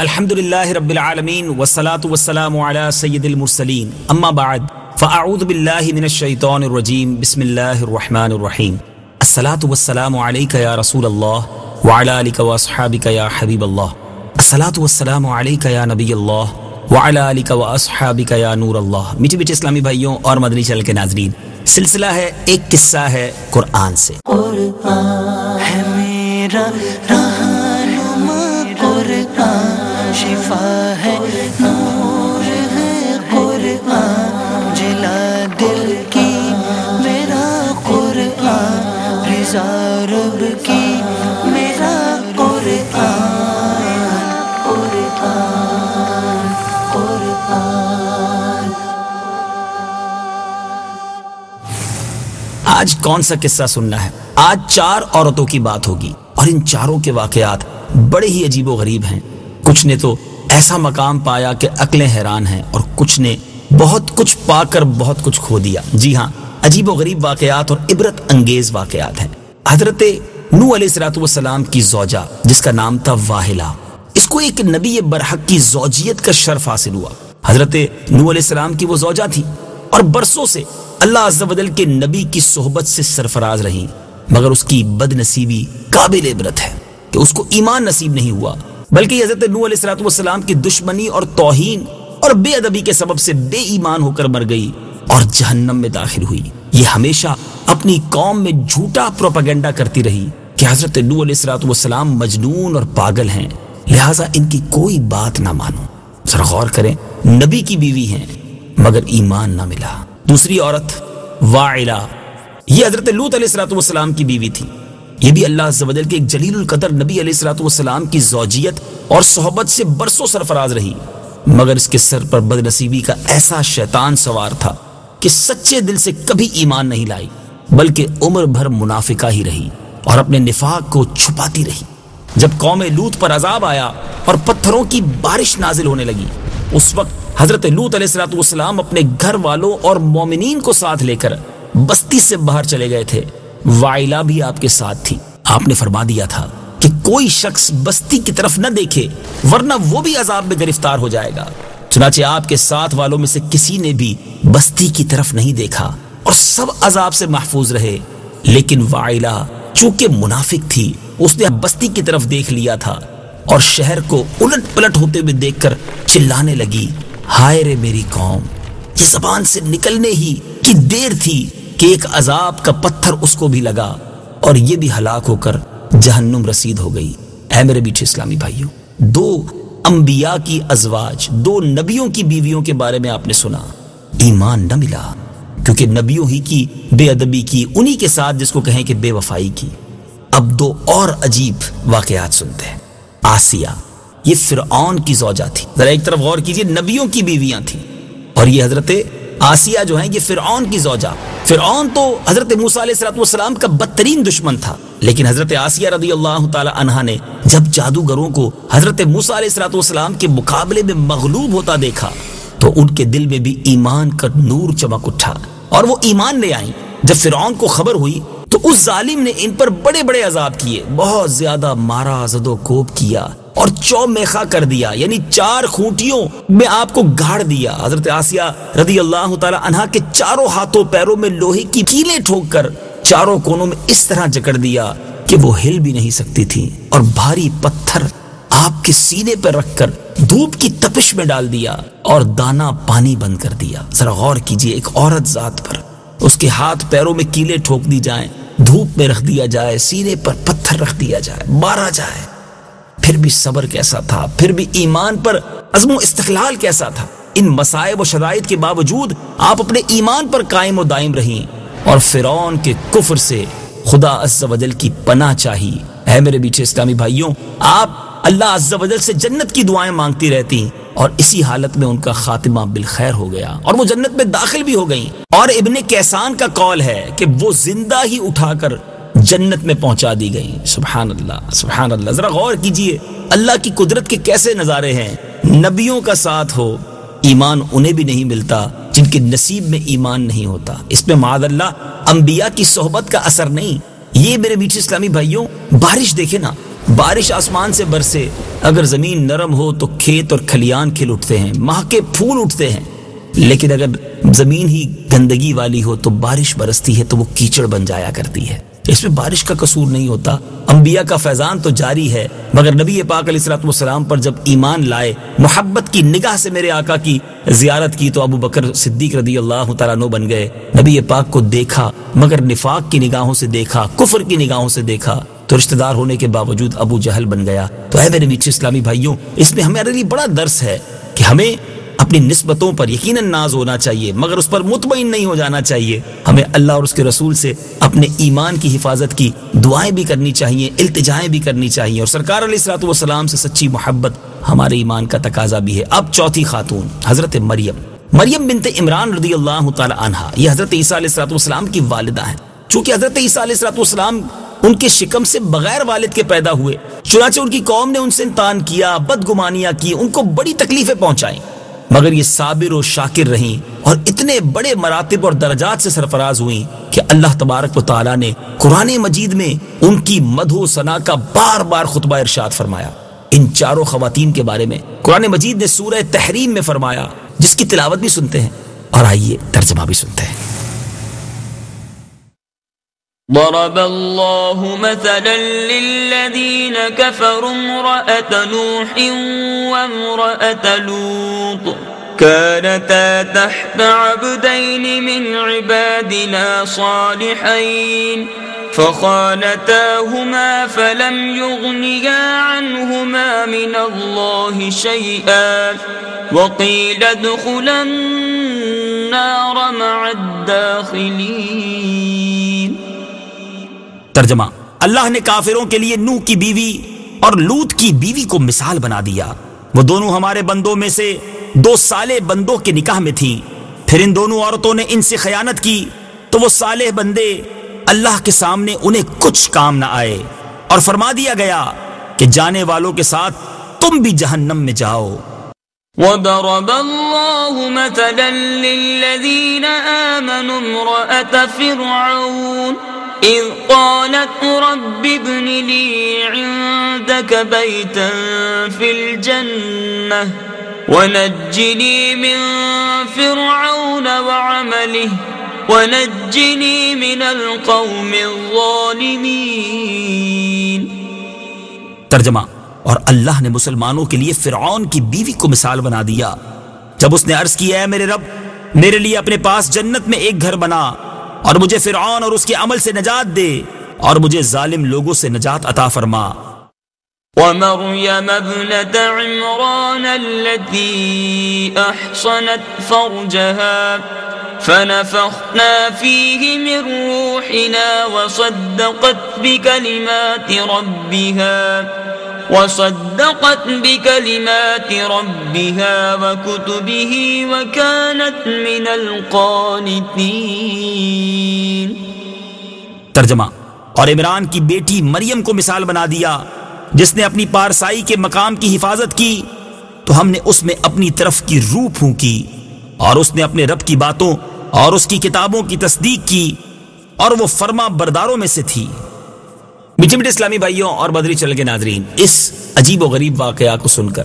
الحمدللہ رب العالمین والصلاة والسلام علی سید المرسلین اما بعد فاعوذ باللہ من الشیطان الرجیم بسم اللہ الرحمن الرحیم الصلاة والسلام علیک یا رسول اللہ وعلی آلک واصحابک یا حبیب اللہ الصلاة والسلام علیک یا نبی اللہ وعلی آلک واصحابک یا نور اللہ۔ میٹھے میٹھے اسلامی بھائیوں اور مدنی چینل کے ناظرین، سلسلہ ہے ایک قصہ ہے قرآن سے۔ قرآن ہے میرا رہنما، قرآن شفا ہے، نور ہے قرآن، جلا دل کی میرا قرآن، رضا رب کی میرا قرآن، قرآن قرآن۔ آج کون سا قصہ سننا ہے؟ آج 4 عورتوں کی بات ہوگی اور ان چاروں کے واقعات بڑے ہی عجیب و غریب ہیں۔ کچھ نے تو ایسا مقام پایا کہ عقلیں حیران ہیں، اور کچھ نے بہت کچھ پا کر بہت کچھ کھو دیا۔ جی ہاں، عجیب و غریب واقعات اور عبرت انگیز واقعات ہیں۔ حضرت نوح علیہ السلام کی زوجہ جس کا نام تھا واحلہ، اس کو ایک نبی برحق کی زوجیت کا شرف حاصل ہوا۔ حضرت نوح علیہ السلام کی وہ زوجہ تھی اور برسوں سے اللہ عز و جل کے نبی کی صحبت سے سرفراز رہی، مگر اس کی بد نصیبی قابل عبرت ہے کہ اس کو ایمان نصیب نہیں ہوا، بلکہ حضرت نوح علیہ السلام کی دشمنی اور توہین اور بے ادبی کے سبب سے بے ایمان ہو کر مر گئی اور جہنم میں داخل ہوئی۔ یہ ہمیشہ اپنی قوم میں جھوٹا پروپیگنڈا کرتی رہی کہ حضرت نوح علیہ السلام مجنون اور پاگل ہیں، لہٰذا ان کی کوئی بات نہ مانو۔ ذرا غور کریں، نبی کی بیوی ہیں مگر ایمان نہ ملا۔ دوسری عورت واعلہ، یہ حضرت لوط علیہ السلام کی بیوی تھی۔ یہ بھی اللہ عز و جل کے ایک جلیل القدر نبی علیہ السلام کی زوجیت اور صحبت سے برسوں سرفراز رہی، مگر اس کے سر پر بد نصیبی کا ایسا شیطان سوار تھا کہ سچے دل سے کبھی ایمان نہیں لائی، بلکہ عمر بھر منافقہ ہی رہی اور اپنے نفاق کو چھپاتی رہی۔ جب قوم لوط پر عذاب آیا اور پتھروں کی بارش نازل ہونے لگی، اس وقت حضرت لوط علیہ السلام اپنے گھر والوں اور مومنین کو ساتھ لے کر بستی سے باہر چلے گئے تھے۔ واعلہ بھی آپ کے ساتھ تھی۔ آپ نے فرما دیا تھا کہ کوئی شخص بستی کی طرف نہ دیکھے ورنہ وہ بھی عذاب میں گرفتار ہو جائے گا۔ چنانچہ آپ کے ساتھ والوں میں سے کسی نے بھی بستی کی طرف نہیں دیکھا اور سب عذاب سے محفوظ رہے، لیکن واعلہ چونکہ منافق تھی، اس نے بستی کی طرف دیکھ لیا تھا اور شہر کو الٹ پلٹ ہوتے ہوئے دیکھ کر چلانے لگی، ہائے رے میری قوم۔ یہ زبان سے نکلنے ہی کی دیر تھی کہ ایک عذاب کا پتھر اس کو بھی لگا اور یہ بھی ہلاک ہو کر جہنم رسید ہو گئی۔ اے میرے میٹھے اسلامی بھائیوں، 2 انبیاء کی ازواج، 2 نبیوں کی بیویوں کے بارے میں آپ نے سنا، ایمان نہ ملا کیونکہ نبیوں ہی کی بے ادبی کی، انہی کے ساتھ جس کو کہیں کہ بے وفائی کی۔ اب 2 اور عجیب واقعات سنتے ہیں۔ آسیہ، یہ فرعون کی زوجہ تھی۔ ذرا ایک طرف غور کیجئے، نبیوں کی بیویاں تھیں اور یہ حضرت آسیہ جو ہیں یہ فرعون کی زوجہ۔ فرعون تو حضرت موسیٰ علیہ السلام کا بدترین دشمن تھا، لیکن حضرت آسیہ رضی اللہ تعالی عنہا نے جب جادوگروں کو حضرت موسیٰ علیہ السلام کے مقابلے میں مغلوب ہوتا دیکھا تو ان کے دل میں بھی ایمان کا نور چمک اٹھا اور وہ ایمان لے آئیں۔ جب فرعون کو خبر ہوئی تو اس ظالم نے ان پر بڑے بڑے عذاب کیے، بہت زیادہ مارا، زد و کوب کیا اور چومیخا کر دیا، یعنی 4 کھوٹیوں میں آپ کو گاڑ دیا۔ حضرت آسیہ رضی اللہ تعالی عنہا کے چاروں ہاتھوں پیروں میں لوہے کی کیلیں ٹھوک کر چاروں کونوں میں اس طرح جکڑ دیا کہ وہ ہل بھی نہیں سکتی تھی، اور بھاری پتھر آپ کے سینے پر رکھ کر دھوپ کی تپش میں ڈال دیا اور دانا پانی بند کر دیا۔ ذرا غور کیجئے، ایک عورت ذات پر اس کے ہاتھ پیروں میں کیلیں ٹھوک دی جائیں، دھوپ میں رکھ دیا جائے، سینے پر پتھر رکھ دیا جائے، مارا جائے، پھر بھی صبر کیسا تھا، پھر بھی ایمان پر عزم و استقلال کیسا تھا۔ ان مصائب و شدائد کے باوجود آپ اپنے ایمان پر قائم و دائم رہیں اور فرعون کے کفر سے خدا عز و جل کی پناہ چاہی۔ اے میرے میٹھے اسلامی بھائیوں، آپ اللہ عز و جل سے جنت کی دعائیں مانگتی رہتی اور اسی حالت میں ان کا خاتمہ بالخیر ہو گیا اور وہ جنت میں داخل بھی ہو گئیں۔ اور ابن کیسان کا قول ہے کہ وہ زندہ ہی اٹھا کر جنت میں پہنچا دی گئی۔ سبحان اللہ، سبحان اللہ۔ ذرا غور کیجئے، اللہ کی قدرت کے کیسے نظارے ہیں۔ نبیوں کا ساتھ ہو، ایمان انہیں بھی نہیں ملتا جن کے نصیب میں ایمان نہیں ہوتا۔ اس میں معاذ اللہ انبیاء کی صحبت کا اثر نہیں۔ یہ میرے میٹھے اسلامی بھائیوں، بارش دیکھیں نا، بارش آسمان سے برسے، اگر زمین نرم ہو تو کھیت اور کھلیان کھل اٹھتے ہیں، مہکے پھول اٹھتے ہیں، لیکن اگر زمین ہی گندگی والی ہو تو بارش برستی ہے تو وہ کیچڑ بن جایا کرتی ہے۔ اس میں بارش کا قصور نہیں ہوتا، انبیاء کا فیضان تو جاری ہے، مگر نبی پاک علیہ الصلوۃ والسلام پر جب ایمان لائے، محبت کی نگاہ سے میرے آقا کی زیارت کی تو ابو بکر صدیق رضی اللہ تعالیٰ عنہ بن گئے۔ نبی پاک کو دیکھا مگر نفاق کی نگاہوں سے دیکھا، کفر کی نگاہوں سے دیکھا تو رشتہ دار ہونے کے باوجود ابو جہل بن گیا۔ تو اے میرے میٹھے اسلامی بھائیوں، اس میں ہمارے لیے بڑا درس ہے کہ ہمیں اپنی نسبتوں پر یقیناً ناز ہونا چاہیے، مگر اس پر مطمئن نہیں ہو جانا چاہیے۔ ہمیں اللہ اور اس کے رسول سے اپنے ایمان کی حفاظت کی دعائیں بھی کرنی چاہیے، التجائیں بھی کرنی چاہیے، اور سرکار علیہ الصلوۃ والسلام سے سچی محبت ہمارے ایمان کا تقاضا بھی ہے۔ اب چوتھی خاتون حضرت مریم بنت عمران رضی اللہ تعالی عنہا، یہ حضرت عیسیٰ علیہ الصلوۃ والسلام کی والدہ ہیں۔ چونکہ حضرت عیسیٰ علیہ الصلوۃ والسلام ان کے شکم سے بغیر والد کے پیدا ہوئے، چنانچہ ان کی قوم نے ان سے انتان کیا، بدگمانیاں کی، ان کو بڑی تکلیفیں پہنچائیں، مگر یہ صابر و شاکر رہیں اور اتنے بڑے مراتب اور درجات سے سرفراز ہوئیں کہ اللہ تبارک و تعالیٰ نے قرآن مجید میں ان کی مدح و ثنا کا بار بار خطبہ ارشاد فرمایا۔ ان چاروں خواتین کے بارے میں قرآن مجید نے سورہ تحریم میں فرمایا، جس کی تلاوت بھی سنتے ہیں اور آئیے ترجمہ بھی سنتے ہیں۔ ضرب الله مثلا للذين كفروا امرأة نوح وامرأة لوط كانتا تحت عبدين من عبادنا صالحين فخانتاهما فلم يغنيا عنهما من الله شيئا وقيل ادخلا النار مع الداخلين۔ ترجمہ، اللہ نے کافروں کے لیے نوح کی بیوی اور لوط کی بیوی کو مثال بنا دیا۔ وہ دونوں ہمارے بندوں میں سے دو صالح بندوں کے نکاح میں تھیں، پھر ان دونوں عورتوں نے ان سے خیانت کی تو وہ صالح بندے اللہ کے سامنے انہیں کچھ کام نہ آئے، اور فرما دیا گیا کہ جانے والوں کے ساتھ تم بھی جہنم میں جاؤ۔ وضرب الله مثلا للذين آمنوا امرأة فرعون إذ قالت رب ابن لي عندك بيتا في الجنة ونجني من فرعون وعمله ونجني من القوم الظالمين۔ ترجمہ، اور اللہ نے مسلمانوں کے لیے فرعون کی بیوی کو مثال بنا دیا جب اس نے عرض کیا، اے میرے رب، میرے لیے اپنے پاس جنت میں ایک گھر بنا اور مجھے فرعون اور اس کے عمل سے نجات دے اور مجھے ظالم لوگوں سے نجات عطا فرما۔ ومريم ابنة عمران التي أحصنت فرجها فنفخنا فيه من روحنا وصدقت بكلمات ربها وكتبه وكانت من القانتين۔ ترجمہ، اور عمران کی بیٹی مریم کو مثال بنا دیا جس نے اپنی پارسائی کے مقام کی حفاظت کی تو ہم نے اس میں اپنی طرف کی روح پھونکی اور اس نے اپنے رب کی باتوں اور اس کی کتابوں کی تصدیق کی اور وہ فرما برداروں میں سے تھی۔ میٹھے میٹھے اسلامی بھائیوں اور بدری چل کے ناظرین، اس عجیب و غریب واقعہ کو سن کر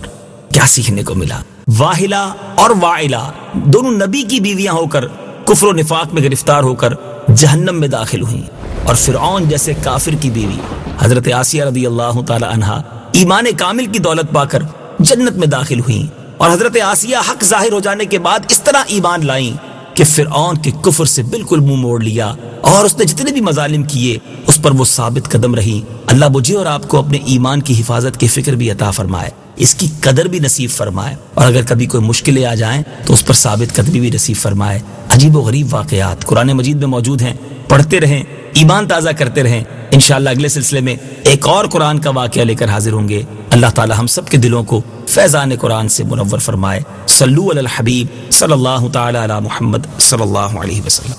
کیا سیکھنے کو ملا؟ واہلہ اور وائلہ دونوں نبی کی بیویاں ہو کر کفر و نفاق میں گرفتار ہو کر جہنم میں داخل ہوئیں، اور فرعون جیسے کافر کی بیوی حضرت آسیہ رضی اللہ تعالی عنہا ایمان کامل کی دولت پا کر جنت میں داخل ہوئیں، اور حضرت آسیہ حق ظاہر ہو جانے کے بعد اس طرح ایمان لائیں کہ فرعون کے کفر سے بالکل منہ موڑ لیا اور اس نے جتنے بھی مظالم کیے اس پر وہ ثابت قدم رہی۔ اللہ مجھے اور آپ کو اپنے ایمان کی حفاظت کی فکر بھی عطا فرمائے، اس کی قدر بھی نصیب فرمائے، اور اگر کبھی کوئی مشکلیں آ جائیں تو اس پر ثابت قدمی بھی نصیب فرمائے۔ عجیب و غریب واقعات قرآن مجید میں موجود ہیں، پڑھتے رہیں، ایمان تازہ کرتے رہیں۔ انشاءاللہ اگلے سلسلے میں ایک اور قرآن کا واقعہ لے کر حاضر ہوں گے۔ اللہ تعالی ہم سب کے دلوں کو فیضان قرآن سے منور فرمائے۔ صلو علی الحبیب صلی اللہ تعالی علی محمد صلی اللہ علیہ وسلم۔